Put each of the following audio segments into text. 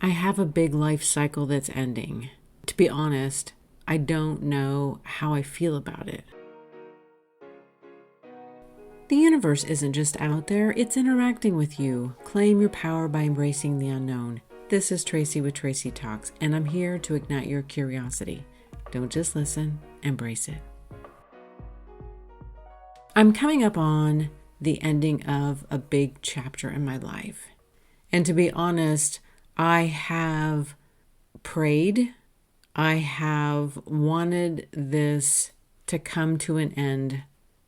I have a big life cycle that's ending. To be honest, I don't know how I feel about it. The universe isn't just out there, it's interacting with you. Claim your power by embracing the unknown. This is Tracy with Tracy Talks, and I'm here to ignite your curiosity. Don't just listen, embrace it. I'm coming up on the ending of a big chapter in my life. And to be honest, I have prayed. I have wanted this to come to an end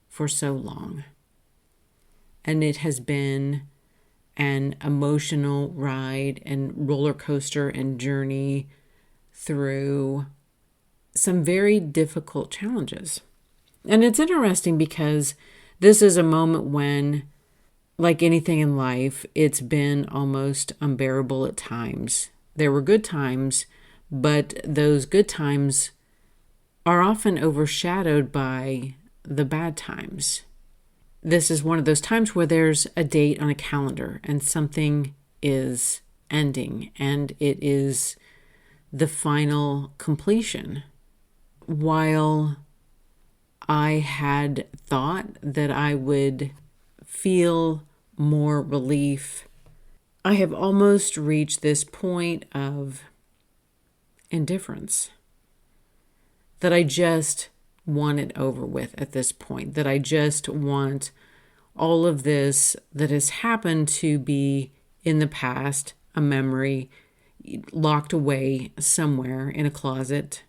for so long. And it has been an emotional ride and roller coaster and journey through some very difficult challenges. And it's interesting because this is a moment when, like anything in life, it's been almost unbearable at times. There were good times, but those good times are often overshadowed by the bad times. This is one of those times where there's a date on a calendar and something is ending and it is the final completion. While I had thought that I would feel more relief, I have almost reached this point of indifference, that I just want it over with at this point, that I just want all of this that has happened to be in the past, a memory locked away somewhere in a closet,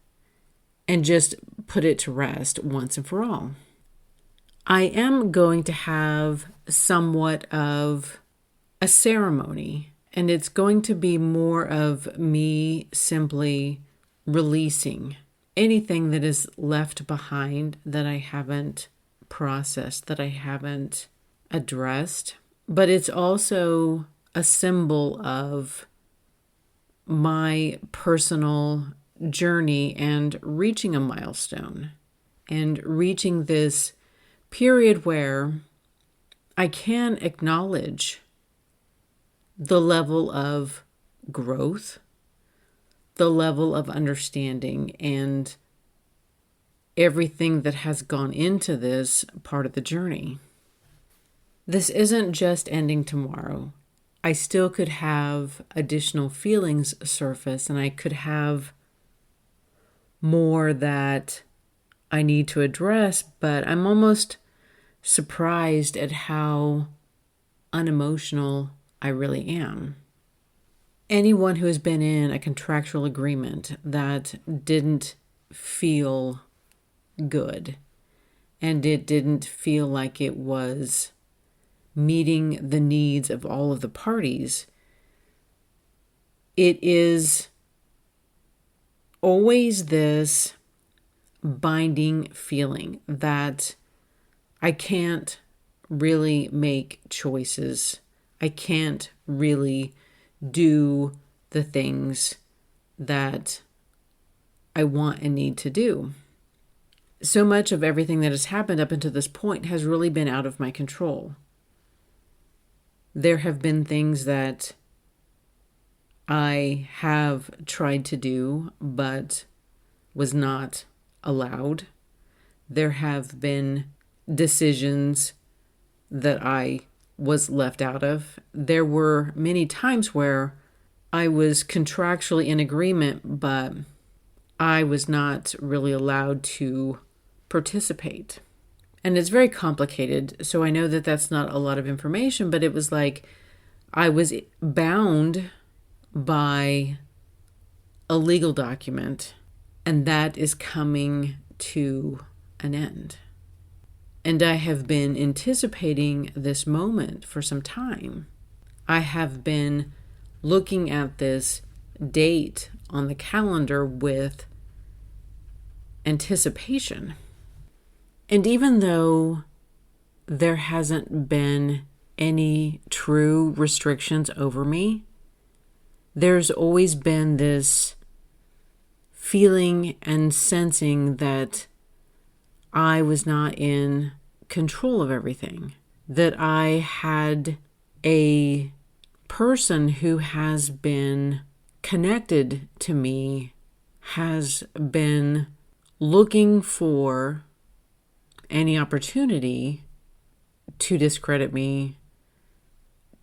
and just put it to rest once and for all. I am going to have somewhat of a ceremony, and it's going to be more of me simply releasing anything that is left behind that I haven't processed, that I haven't addressed. But it's also a symbol of my personal journey and reaching a milestone and reaching this period where I can acknowledge the level of growth, the level of understanding, and everything that has gone into this part of the journey. This isn't just ending tomorrow. I still could have additional feelings surface, and I could have more that I need to address, but I'm almost surprised at how unemotional I really am. Anyone who has been in a contractual agreement that didn't feel good and it didn't feel like it was meeting the needs of all of the parties, it is always this binding feeling that I can't really make choices. I can't really do the things that I want and need to do. So much of everything that has happened up until this point has really been out of my control. There have been things that I have tried to do, but was not allowed. There have been decisions that I was left out of. There were many times where I was contractually in agreement, but I was not really allowed to participate. And it's very complicated, so I know that that's not a lot of information, but it was like I was bound by a legal document, and that is coming to an end. And I have been anticipating this moment for some time. I have been looking at this date on the calendar with anticipation. And even though there hasn't been any true restrictions over me, there's always been this feeling and sensing that I was not in control of everything, that I had a person who has been connected to me has been looking for any opportunity to discredit me,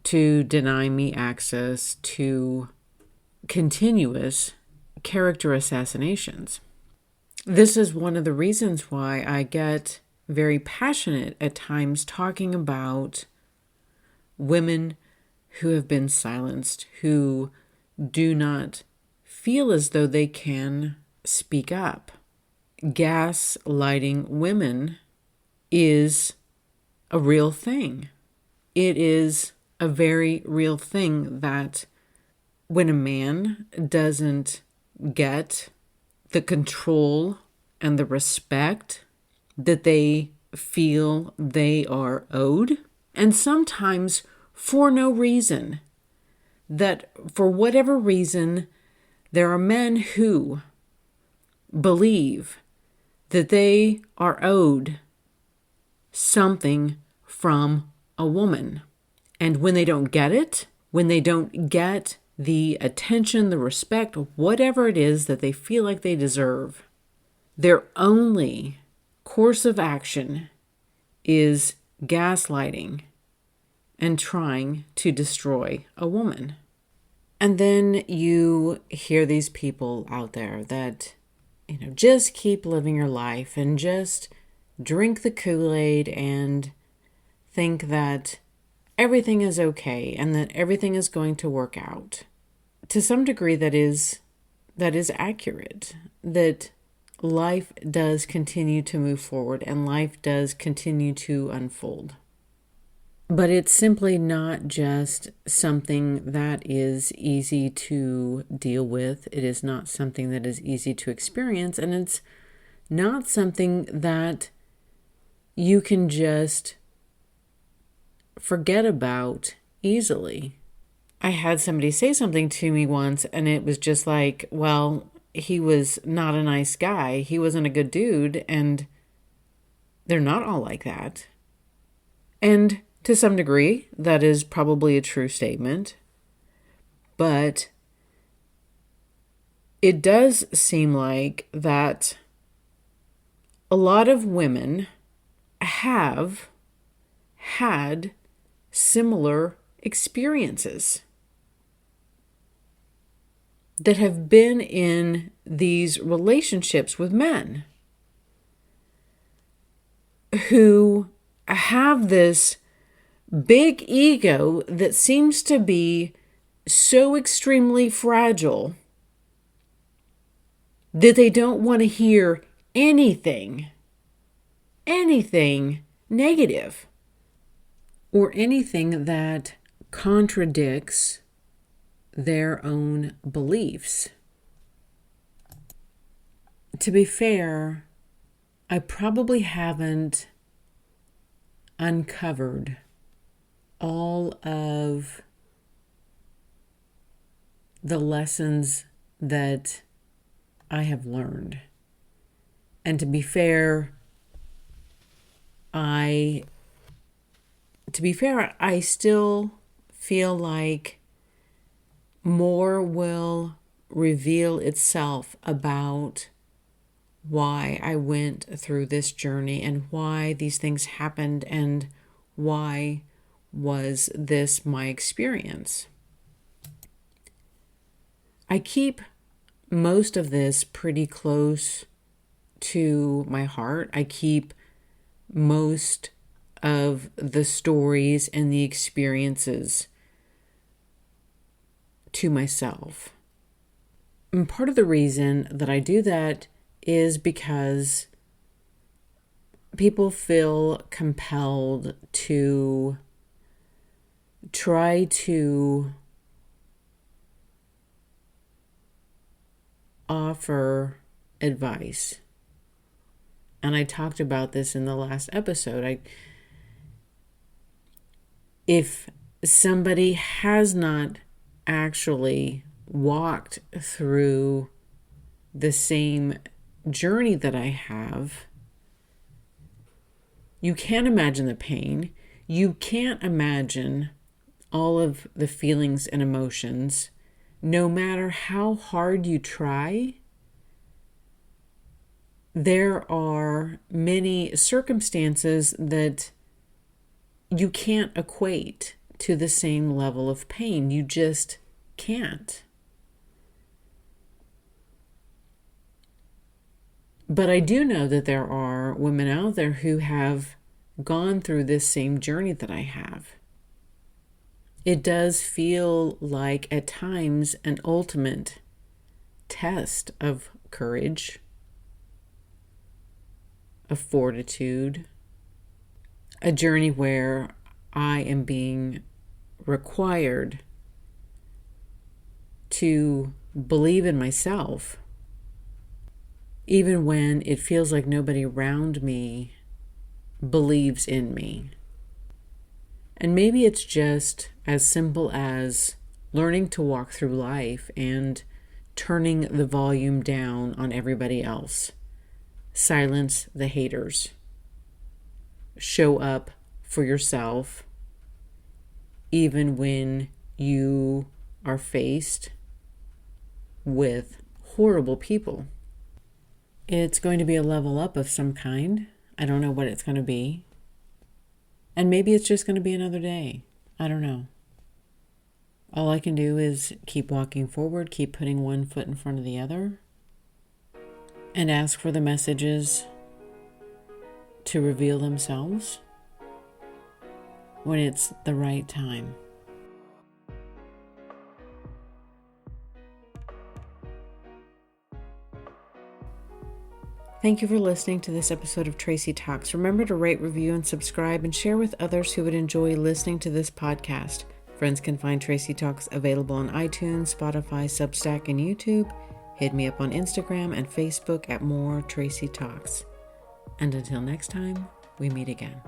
to deny me access to continuous character assassinations. This is one of the reasons why I get very passionate at times talking about women who have been silenced, who do not feel as though they can speak up. Gaslighting women is a real thing. It is a very real thing that when a man doesn't get the control and the respect that they feel they are owed, and sometimes for no reason, that for whatever reason, there are men who believe that they are owed something from a woman. And when they don't get it, when they don't get the attention, the respect, whatever it is that they feel like they deserve, their only course of action is gaslighting and trying to destroy a woman. And then you hear these people out there that, just keep living your life and just drink the Kool-Aid and think that everything is okay and that everything is going to work out. To some degree, that is accurate, that life does continue to move forward and life does continue to unfold. But it's simply not just something that is easy to deal with. It is not something that is easy to experience, and it's not something that you can just forget about easily. I had somebody say something to me once, and it was just like, well, he was not a nice guy. He wasn't a good dude, and they're not all like that. And to some degree, that is probably a true statement. But it does seem like that a lot of women have had similar experiences, that have been in these relationships with men who have this big ego that seems to be so extremely fragile that they don't want to hear anything negative or anything that contradicts their own beliefs. To be fair, I probably haven't uncovered all of the lessons that I have learned. And to be fair, I still feel like more will reveal itself about why I went through this journey and why these things happened and why was this my experience. I keep most of this pretty close to my heart. I keep most of the stories and the experiences to myself. And part of the reason that I do that is because people feel compelled to try to offer advice. And I talked about this in the last episode. If somebody has not actually walked through the same journey that I have, you can't imagine the pain. You can't imagine all of the feelings and emotions no matter how hard you try, there are many circumstances that you can't equate to the same level of pain. You just can't. But I do know that there are women out there who have gone through this same journey that I have. It does feel like at times an ultimate test of courage, of fortitude, a journey where I am being required to believe in myself, even when it feels like nobody around me believes in me. And maybe it's just as simple as learning to walk through life and turning the volume down on everybody else. Silence the haters. Show up for yourself, even when you are faced with horrible people. It's going to be a level up of some kind. I don't know what it's going to be. And maybe it's just going to be another day. I don't know. All I can do is keep walking forward, keep putting one foot in front of the other, and ask for the messages to reveal themselves when it's the right time. Thank you for listening to this episode of Tracy Talks. Remember to rate, review, and subscribe, and share with others who would enjoy listening to this podcast. Friends can find Tracy Talks available on iTunes, Spotify, Substack, and YouTube. Hit me up on Instagram and Facebook at More Tracy Talks. And until next time, we meet again.